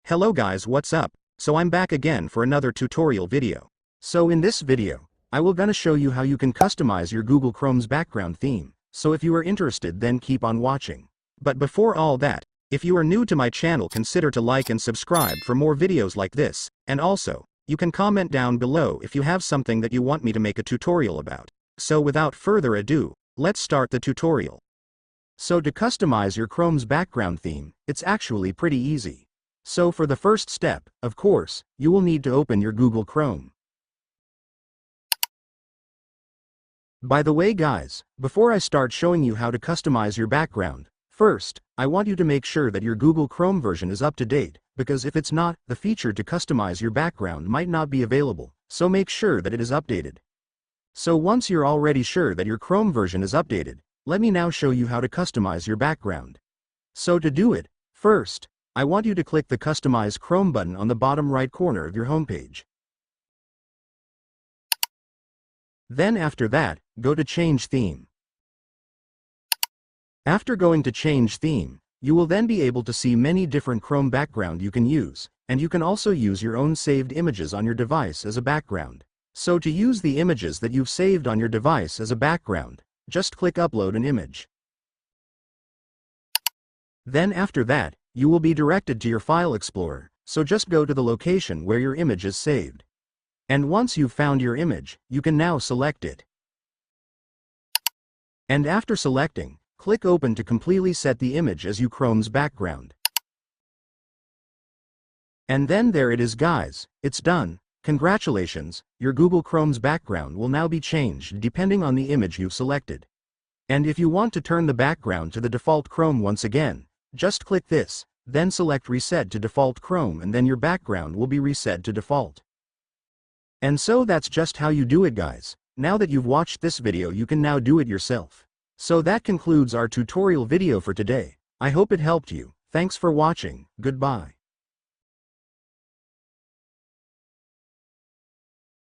Hello guys, what's up? So I'm back again for another tutorial video. So in this video, I will gonna show you how you can customize your Google Chrome's background theme. So if you are interested, then keep on watching. But before all that, if you are new to my channel, consider to like and subscribe for more videos like this, and also, you can comment down below if you have something that you want me to make a tutorial about. So without further ado, let's start the tutorial. So to customize your Chrome's background theme, it's actually pretty easy. So for the first step, of course, you will need to open your Google Chrome. By the way guys, before I start showing you how to customize your background, first, I want you to make sure that your Google Chrome version is up to date, because if it's not, the feature to customize your background might not be available, so make sure that it is updated. So once you're already sure that your Chrome version is updated, let me now show you how to customize your background. So to do it, first, I want you to click the Customize Chrome button on the bottom right corner of your homepage. Then after that, go to Change Theme. After going to Change Theme, you will then be able to see many different Chrome background you can use, and you can also use your own saved images on your device as a background. So to use the images that you've saved on your device as a background, just click Upload an image. Then after that, you will be directed to your File Explorer, so just go to the location where your image is saved. And once you've found your image, you can now select it. And after selecting, click Open to completely set the image as you Chrome's background. And then there it is guys, it's done. Congratulations, your Google Chrome's background will now be changed depending on the image you've selected. And if you want to turn the background to the default Chrome once again, just click this, then select Reset to Default Chrome, and then your background will be reset to default. And so that's just how you do it guys. Now that you've watched this video, you can now do it yourself. So that concludes our tutorial video for today. I hope it helped you. Thanks for watching. Goodbye.